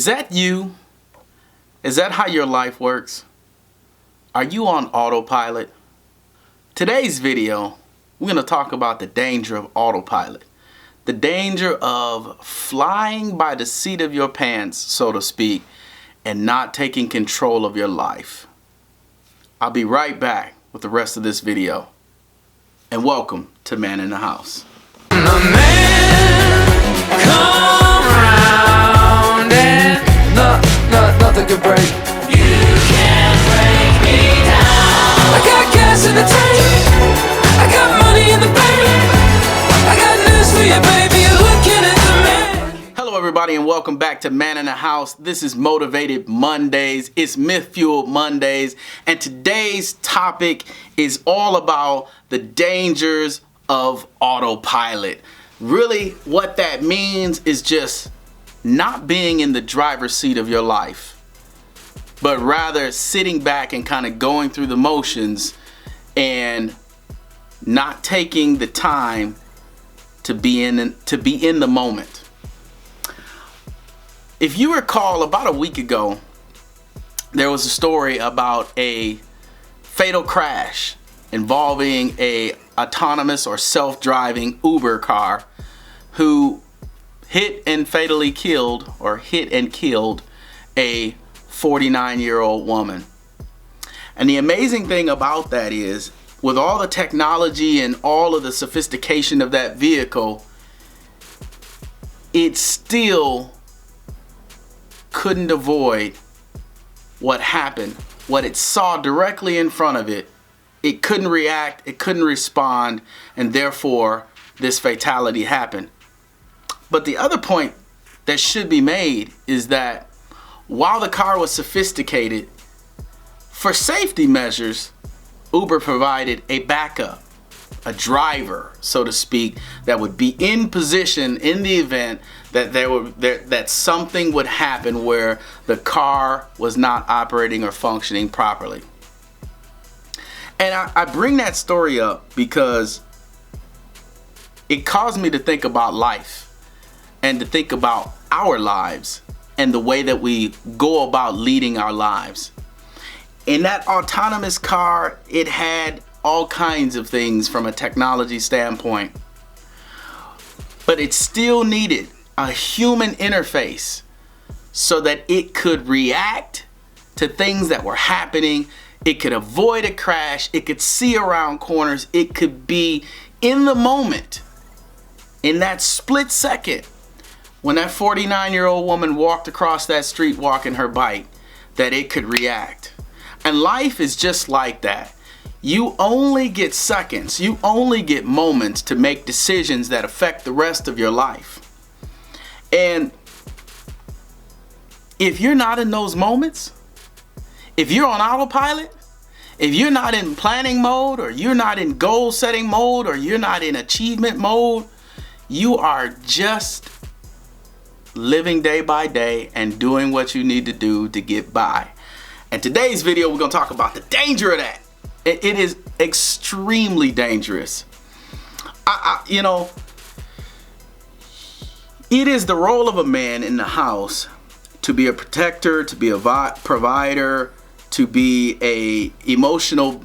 Is that you? Is that how your life works? Are you on autopilot? Today's video, we're going to talk about the danger of autopilot. The danger of flying by the seat of your pants, so to speak, and not taking control of your life. I'll be right back with the rest of this video. And welcome to Man in the House. Nothing can break. You can't break me down. I got gas in the tank. I got money in the bank. I got news for you, baby. You're looking at the man. Hello, everybody, and welcome back to Man in the House. This is Motivated Mondays. It's Myth Fueled Mondays, and today's topic is all about the dangers of autopilot. Really, what that means is just not being in the driver's seat of your life, but rather sitting back and kind of going through the motions and not taking the time to be in the moment. If you recall, about a week ago, there was a story about a fatal crash involving a autonomous or self-driving Uber car who hit and killed a 49-year-old woman. And the amazing thing about that is, with all the technology and all of the sophistication of that vehicle, it still couldn't avoid what happened. What it saw directly in front of it, it couldn't react, it couldn't respond, and therefore this fatality happened. But the other point that should be made is that while the car was sophisticated, for safety measures, Uber provided a backup, a driver, so to speak, that would be in position in the event that that something would happen where the car was not operating or functioning properly. And I bring that story up because it caused me to think about life and to think about our lives and the way that we go about leading our lives. In that autonomous car, it had all kinds of things from a technology standpoint, but it still needed a human interface so that it could react to things that were happening. It could avoid a crash. It could see around corners. It could be in the moment, in that split second, when that 49-year-old woman walked across that street walking her bike, that it could react. And life is just like that. You only get seconds, you only get moments to make decisions that affect the rest of your life. And if you're not in those moments, if you're on autopilot, if you're not in planning mode, or you're not in goal setting mode, or you're not in achievement mode, you are just living day by day and doing what you need to do to get by. And today's video, we're going to talk about the danger of that. It is extremely dangerous. It is the role of a man in the house to be a protector, to be a provider, to be a emotional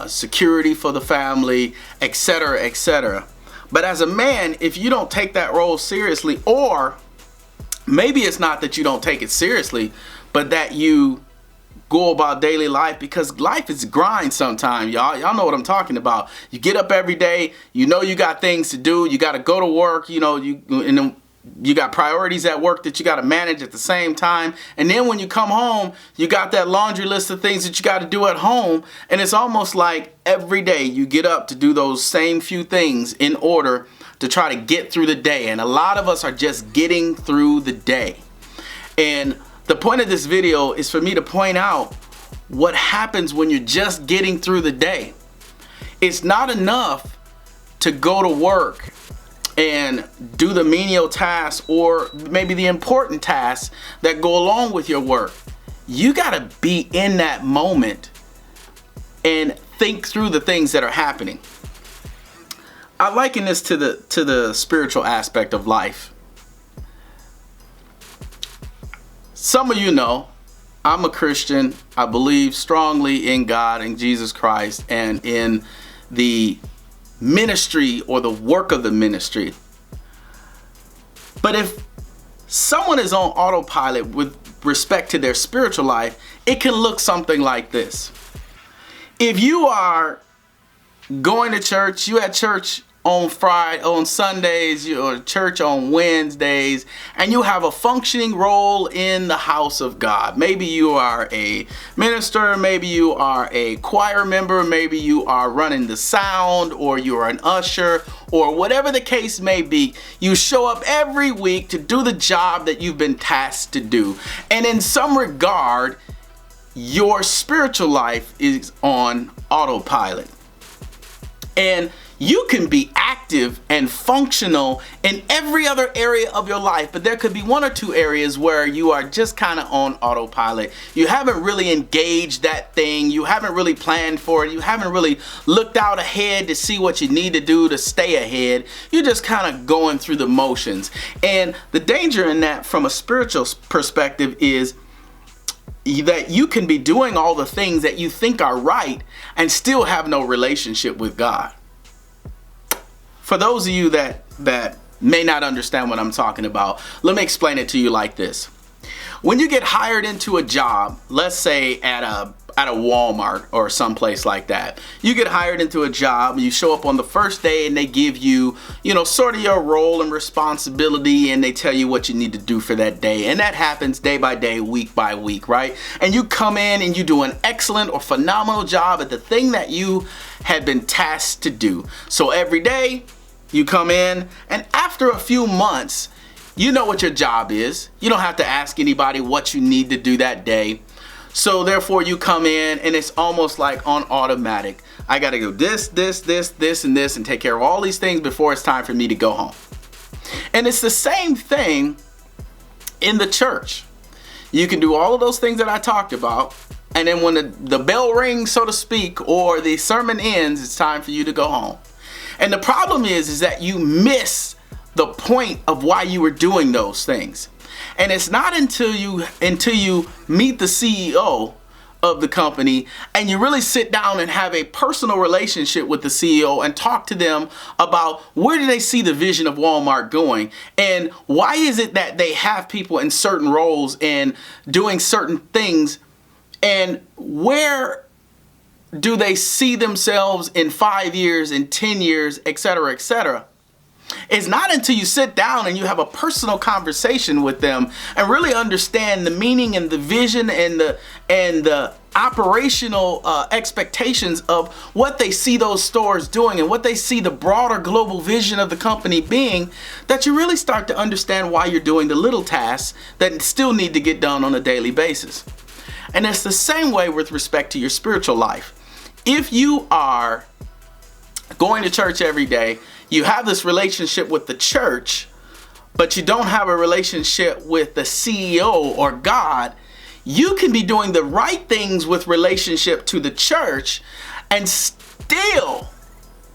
security for the family, etc., etc. But as a man, if you don't take that role seriously, or maybe it's not that you don't take it seriously, but that you go about daily life, because life is grind sometimes, y'all know what I'm talking about. You get up every day, you know you got things to do, you got to go to work, you got priorities at work that you got to manage at the same time, and then when you come home, you got that laundry list of things that you got to do at home, and it's almost like every day you get up to do those same few things in order to try to get through the day. And a lot of us are just getting through the day. And the point of this video is for me to point out what happens when you're just getting through the day. It's not enough to go to work and do the menial tasks or maybe the important tasks that go along with your work. You gotta be in that moment and think through the things that are happening. I liken this to the spiritual aspect of life. some of you know, I'm a Christian. I believe strongly in God and Jesus Christ and in the ministry or the work of the ministry. But if someone is on autopilot with respect to their spiritual life, it can look something like this. If you are going to church, you at church on Sundays, you're church on Wednesdays, and you have a functioning role in the house of God. Maybe you are a minister, maybe you are a choir member, maybe you are running the sound, or you are an usher, or whatever the case may be. You show up every week to do the job that you've been tasked to do. And in some regard, your spiritual life is on autopilot. And you can be active and functional in every other area of your life, but there could be one or two areas where you are just kind of on autopilot. You haven't really engaged that thing. You haven't really planned for it. You haven't really looked out ahead to see what you need to do to stay ahead. You're just kind of going through the motions. And the danger in that from a spiritual perspective is that you can be doing all the things that you think are right and still have no relationship with God. For those of you that may not understand what I'm talking about, let me explain it to you like this. When you get hired into a job, let's say at a Walmart or someplace like that, you get hired into a job and you show up on the first day and they give you, sort of your role and responsibility, and they tell you what you need to do for that day. And that happens day by day, week by week, right? And you come in and you do an excellent or phenomenal job at the thing that you had been tasked to do. So every day you come in, and after a few months, you know what your job is. You don't have to ask anybody what you need to do that day. So therefore you come in and it's almost like on automatic. I got to go this, and this, and take care of all these things before it's time for me to go home. And it's the same thing in the church. You can do all of those things that I talked about, and then when the bell rings, so to speak, or the sermon ends, it's time for you to go home. And the problem is that you miss the point of why you were doing those things. And it's not until you meet the CEO of the company and you really sit down and have a personal relationship with the CEO and talk to them about where do they see the vision of Walmart going, and why is it that they have people in certain roles and doing certain things, and where do they see themselves in 5 years, in 10 years, etc., etc. It's not until you sit down and you have a personal conversation with them and really understand the meaning and the vision and the operational expectations of what they see those stores doing and what they see the broader global vision of the company being, that you really start to understand why you're doing the little tasks that still need to get done on a daily basis. And it's the same way with respect to your spiritual life. If you are going to church every day, you have this relationship with the church, but you don't have a relationship with the CEO or God, you can be doing the right things with relationship to the church and still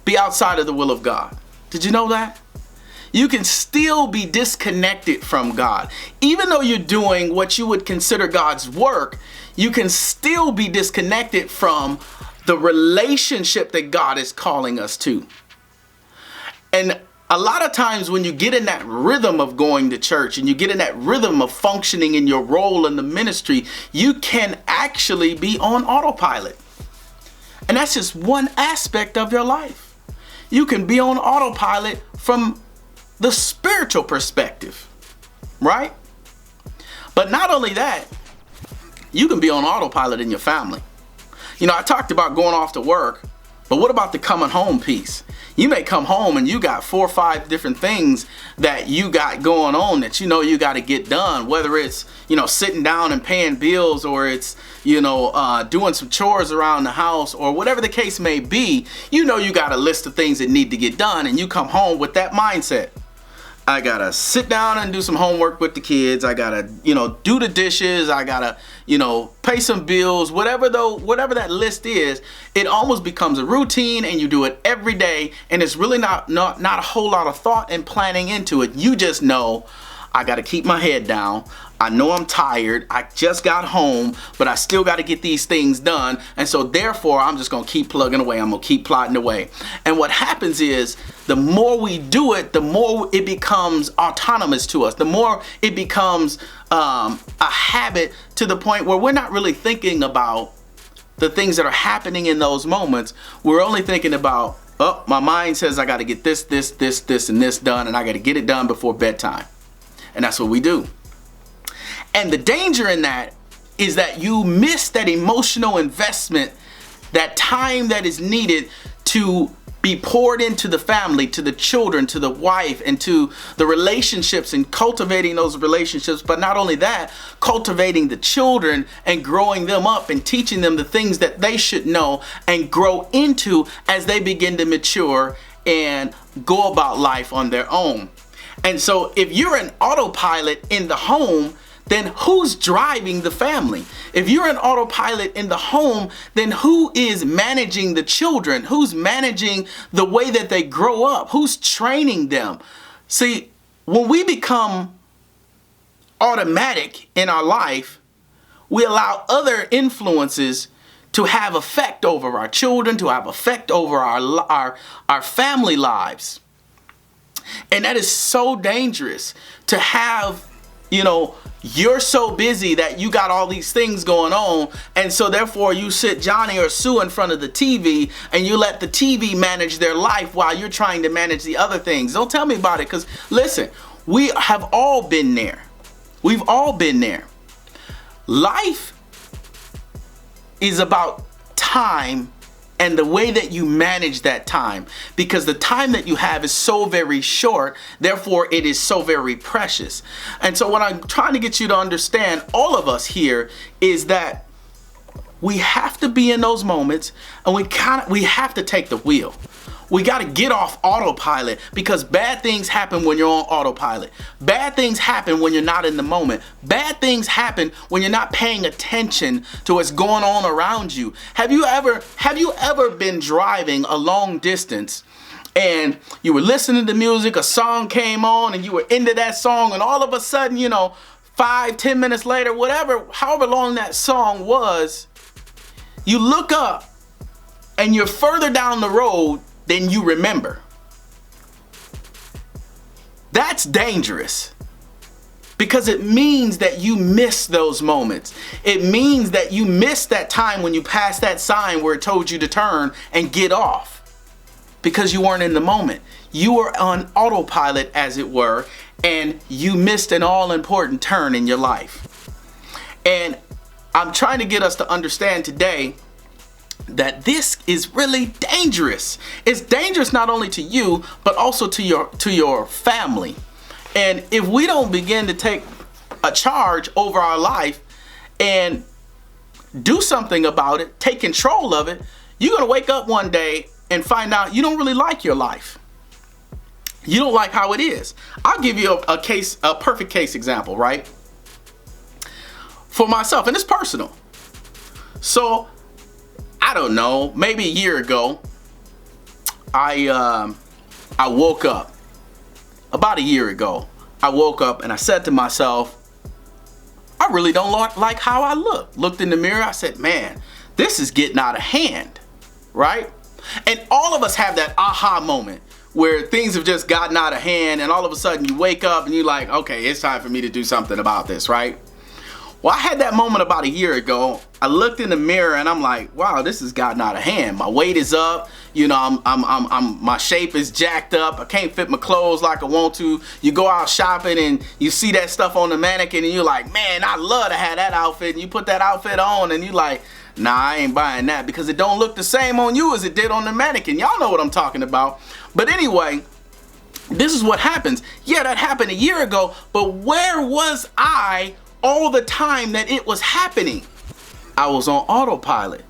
be outside of the will of God. Did you know that? You can still be disconnected from God. Even though you're doing what you would consider God's work, you can still be disconnected from the relationship that God is calling us to. And a lot of times when you get in that rhythm of going to church and you get in that rhythm of functioning in your role in the ministry, you can actually be on autopilot. And that's just one aspect of your life. You can be on autopilot from the spiritual perspective, right? But not only that, you can be on autopilot in your family. I talked about going off to work, but what about the coming home piece? You may come home and you got 4 or 5 different things that you got going on that you got to get done, whether it's, sitting down and paying bills, or it's, doing some chores around the house, or whatever the case may be. You got a list of things that need to get done, and you come home with that mindset. I gotta sit down and do some homework with the kids. I gotta, do the dishes. I gotta, pay some bills, whatever that list is. It almost becomes a routine, and you do it every day. And it's really not a whole lot of thought and planning into it. You just know, I gotta keep my head down. I know I'm tired. I just got home, but I still got to get these things done. And so therefore, I'm just going to keep plugging away. I'm going to keep plotting away. And what happens is the more we do it, the more it becomes autonomous to us. The more it becomes a habit to the point where we're not really thinking about the things that are happening in those moments. We're only thinking about, oh, my mind says I got to get this, and this done, and I got to get it done before bedtime. And that's what we do. And the danger in that is that you miss that emotional investment, that time that is needed to be poured into the family, to the children, to the wife, and to the relationships, and cultivating those relationships. But not only that, cultivating the children and growing them up and teaching them the things that they should know and grow into as they begin to mature and go about life on their own. And so if you're an autopilot in the home, then who's driving the family? If you're an autopilot in the home, then who is managing the children? Who's managing the way that they grow up? Who's training them? See, when we become automatic in our life, we allow other influences to have effect over our children, to have effect over our family lives. And that is so dangerous to have, you're so busy that you got all these things going on, and so therefore you sit Johnny or Sue in front of the TV and you let the TV manage their life while you're trying to manage the other things. Don't tell me about it, because listen, we have all been there. We've all been there. Life is about time and the way that you manage that time, because the time that you have is so very short, therefore it is so very precious. And so what I'm trying to get you to understand, all of us here, is that we have to be in those moments, and we have to take the wheel. We got to get off autopilot, because bad things happen when you're on autopilot. Bad things happen when you're not in the moment. Bad things happen when you're not paying attention to what's going on around you. Have you ever been driving a long distance and you were listening to music, a song came on and you were into that song, and all of a sudden, 5-10 minutes later, however long that song was, you look up and you're further down the road than you remember. That's dangerous, because it means that you miss those moments. It means that you missed that time when you passed that sign where it told you to turn and get off, because you weren't in the moment. You were on autopilot, as it were, and you missed an all-important turn in your life. And I'm trying to get us to understand today that this is really dangerous. It's dangerous not only to you, but also to your family. And if we don't begin to take a charge over our life and do something about it, take control of it, you're going to wake up one day and find out you don't really like your life. You don't like how it is. I'll give you a perfect case example, right? For myself, and it's personal. So I don't know, maybe a year ago, I woke up. About a year ago, I woke up and I said to myself, I really don't like how I look. Looked in the mirror, I said, man, this is getting out of hand, right? And all of us have that aha moment where things have just gotten out of hand, and all of a sudden you wake up and you're like, okay, it's time for me to do something about this, right? Well, I had that moment about a year ago. I looked in the mirror and I'm like, wow, this has gotten out of hand. My weight is up. My shape is jacked up. I can't fit my clothes like I want to. You go out shopping and you see that stuff on the mannequin and you're like, man, I love to have that outfit. And you put that outfit on and you're like, nah, I ain't buying that, because it don't look the same on you as it did on the mannequin. Y'all know what I'm talking about. But anyway, this is what happens. Yeah, that happened a year ago, but where was I all the time that it was happening? I was on autopilot.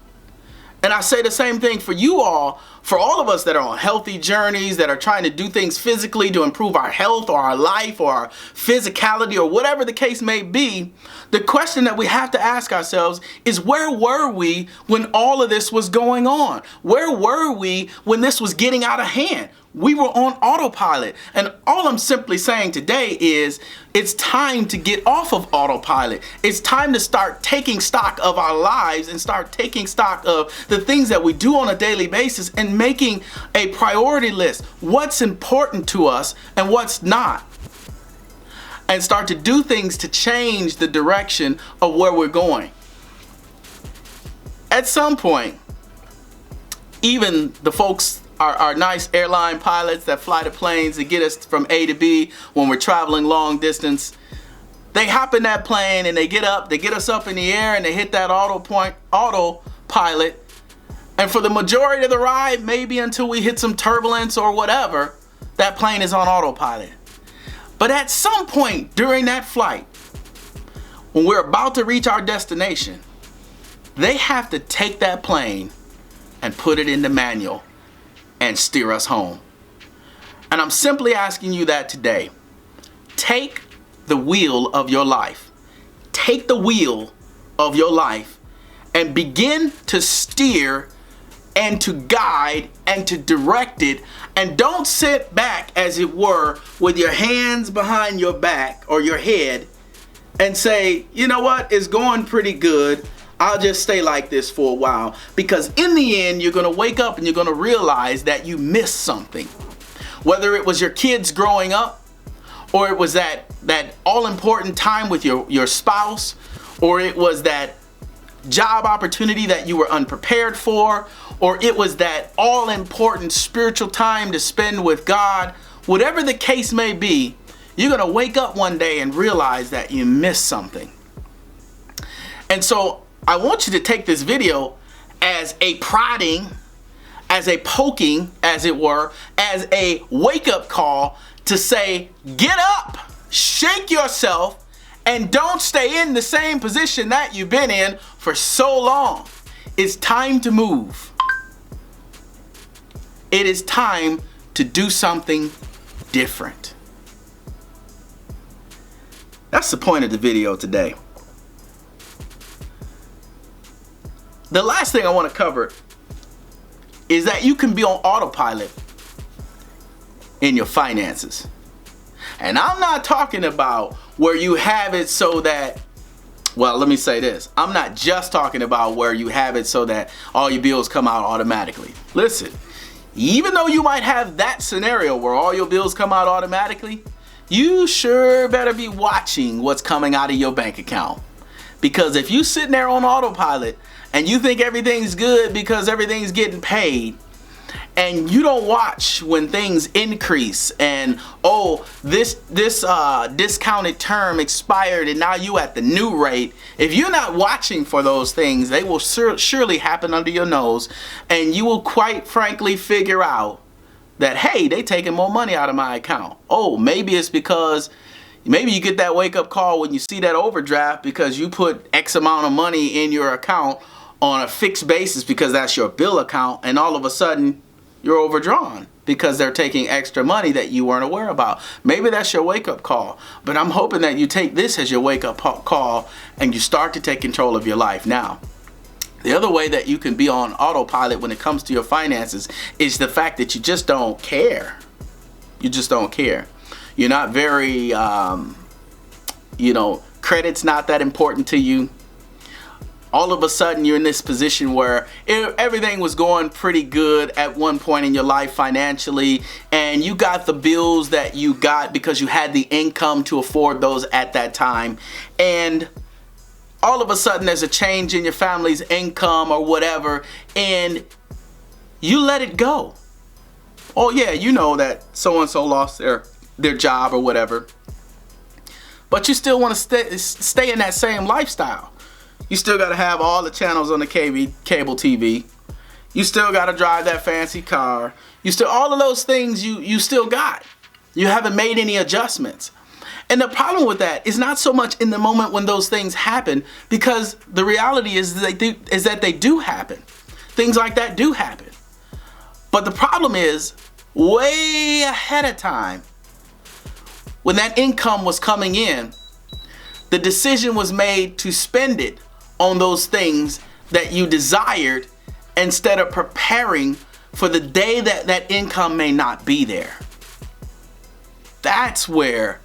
And I say the same thing for you all, for all of us that are on healthy journeys, that are trying to do things physically to improve our health or our life or our physicality or whatever the case may be. The question that we have to ask ourselves is, where were we when all of this was going on? Where were we when this was getting out of hand? we were on autopilot. And all I'm simply saying today is it's time to get off of autopilot. It's time to start taking stock of our lives and start taking stock of the things that we do on a daily basis and making a priority list. What's important to us and what's not. And start to do things to change the direction of where we're going. At some point, even the folks, our nice airline pilots that fly the planes to get us from A to B when we're traveling long distance, they hop in that plane and they get us up in the air and they hit that autopilot. And for the majority of the ride, maybe until we hit some turbulence or whatever, that plane is on autopilot. But at some point during that flight, when we're about to reach our destination, they have to take that plane and put it in the manual and steer us home. And I'm simply asking you that today. Take the wheel of your life. Take the wheel of your life and begin to steer and to guide and to direct it. And don't sit back, as it were, with your hands behind your back or your head and say, you know what, it's going pretty good. I'll just stay like this for a while. Because in the end, you're going to wake up and you're going to realize that you missed something. Whether it was your kids growing up, or it was that all-important time with your spouse, or it was that job opportunity that you were unprepared for, or it was that all-important spiritual time to spend with God. Whatever the case may be, you're going to wake up one day and realize that you missed something. And so I want you to take this video as a prodding, as a poking, as it were, as a wake-up call to say, get up, shake yourself, and don't stay in the same position that you've been in for so long. It's time to move. It is time to do something different. That's the point of the video today. The last thing I want to cover is that you can be on autopilot in your finances. And I'm not talking about where you have it so that, well, let me say this. I'm not just talking about where you have it so that all your bills come out automatically. Listen, even though you might have that scenario where all your bills come out automatically, you sure better be watching what's coming out of your bank account. Because if you sitting there on autopilot and you think everything's good because everything's getting paid, and you don't watch when things increase and, oh, this discounted term expired and now you at the new rate. If you're not watching for those things, they will surely happen under your nose, and you will quite frankly figure out that, hey, they taking more money out of my account. Oh, maybe it's because maybe you get that wake up call when you see that overdraft because you put X amount of money in your account on a fixed basis because that's your bill account, and all of a sudden you're overdrawn because they're taking extra money that you weren't aware about. Maybe that's your wake-up call, but I'm hoping that you take this as your wake-up call and you start to take control of your life now. The other way that you can be on autopilot when it comes to your finances is the fact that you just don't care. You just don't care. You're not very, credit's not that important to you. All of a sudden you're in this position where everything was going pretty good at one point in your life financially, and you got the bills that you got because you had the income to afford those at that time, and all of a sudden there's a change in your family's income or whatever, and you let it go. Oh yeah, you know that so-and-so lost their job or whatever, but you still want to stay in that same lifestyle. You still got to have all the channels on the cable TV. You still got to drive that fancy car. All of those things you still got. You haven't made any adjustments. And the problem with that is not so much in the moment when those things happen, because the reality is that they do happen. Things like that do happen. But the problem is, way ahead of time, when that income was coming in, the decision was made to spend it on those things that you desired instead of preparing for the day that that income may not be there. That's where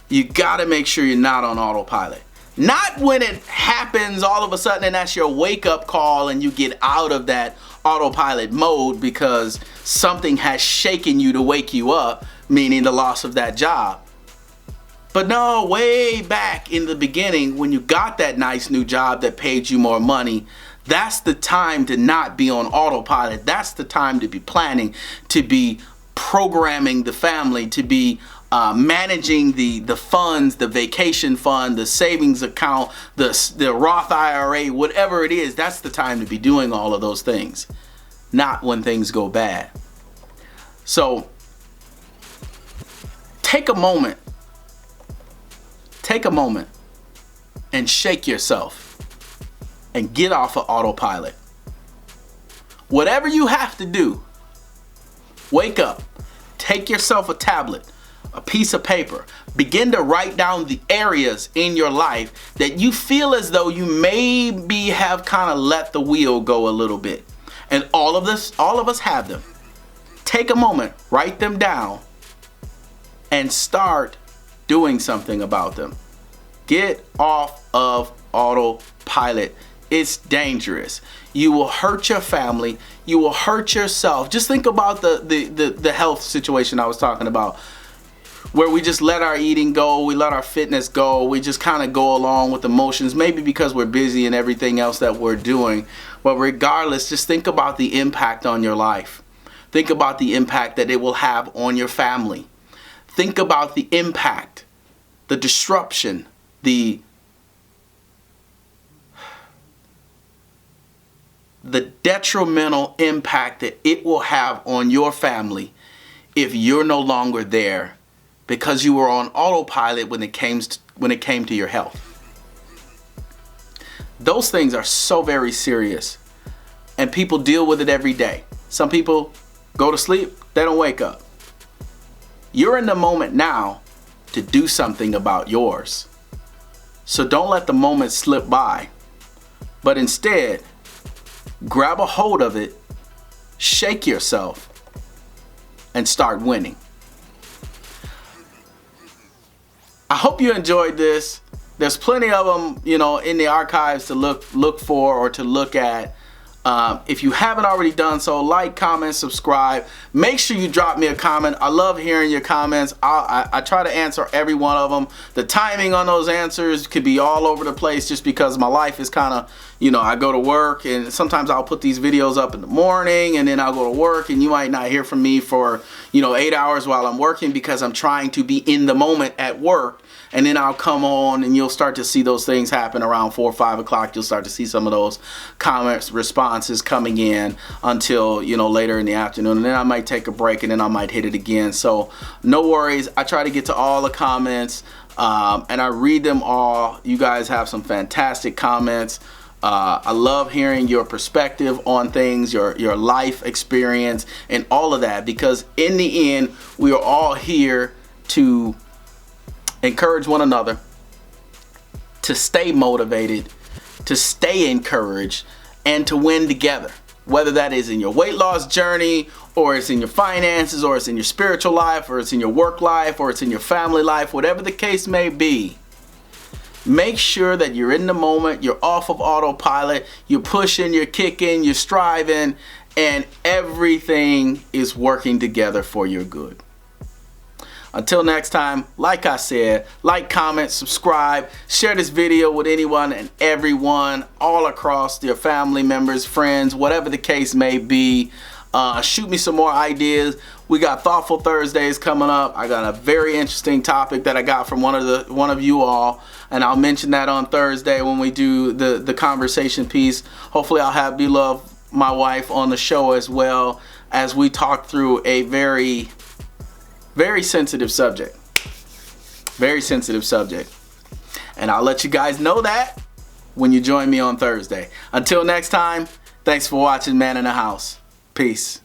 you gotta make sure you're not on autopilot. Not when it happens all of a sudden and that's your wake up call and you get out of that autopilot mode because something has shaken you to wake you up, meaning the loss of that job. But no, way back in the beginning when you got that nice new job that paid you more money, that's the time to not be on autopilot. That's the time to be planning, to be programming the family, to be managing the funds, the vacation fund, the savings account, the Roth IRA, whatever it is. That's the time to be doing all of those things, not when things go bad. So take a moment and shake yourself and get off of autopilot. Whatever you have to do, wake up, take yourself a tablet, a piece of paper, begin to write down the areas in your life that you feel as though you maybe have kind of let the wheel go a little bit. And all of us have them. Take a moment, write them down, and start doing something about them. Get off of autopilot. It's dangerous. You will hurt your family. You will hurt yourself. Just think about the health situation I was talking about, where we just let our eating go, we let our fitness go, we just kind of go along with emotions, maybe because we're busy and everything else that we're doing. But regardless, just think about the impact on your life. Think about the impact that it will have on your family. Think about the impact, the disruption, the detrimental impact that it will have on your family if you're no longer there because you were on autopilot when it came to your health. Those things are so very serious, and people deal with it every day. Some people go to sleep, they don't wake up. You're in the moment now to do something about yours. So don't let the moment slip by, but instead grab a hold of it, shake yourself, and start winning. I hope you enjoyed this. There's plenty of them, in the archives to look for or to look at. If you haven't already done so, like, comment, subscribe. Make sure you drop me a comment. I love hearing your comments. I try to answer every one of them. The timing on those answers could be all over the place just because my life is kind of, I go to work and sometimes I'll put these videos up in the morning and then I'll go to work and you might not hear from me for, 8 hours while I'm working because I'm trying to be in the moment at work. And then I'll come on and you'll start to see those things happen around 4 or 5 o'clock. You'll start to see some of those comments, responses coming in until, later in the afternoon. And then I might take a break and then I might hit it again. So no worries. I try to get to all the comments and I read them all. You guys have some fantastic comments. I love hearing your perspective on things, your life experience and all of that, because in the end, we are all here to encourage one another, to stay motivated, to stay encouraged, and to win together. Whether that is in your weight loss journey, or it's in your finances, or it's in your spiritual life, or it's in your work life, or it's in your family life, whatever the case may be. Make sure that you're in the moment, you're off of autopilot, you're pushing, you're kicking, you're striving, and everything is working together for your good. Until next time, like I said, like, comment, subscribe, share this video with anyone and everyone all across your family members, friends, whatever the case may be. Shoot me some more ideas. We got Thoughtful Thursdays coming up. I got a very interesting topic that I got from one of you all, and I'll mention that on Thursday when we do the conversation piece. Hopefully I'll have Beloved, my wife, on the show as well as we talk through a very sensitive subject. Very sensitive subject. And I'll let you guys know that when you join me on Thursday. Until next time, thanks for watching Man in the House. Peace.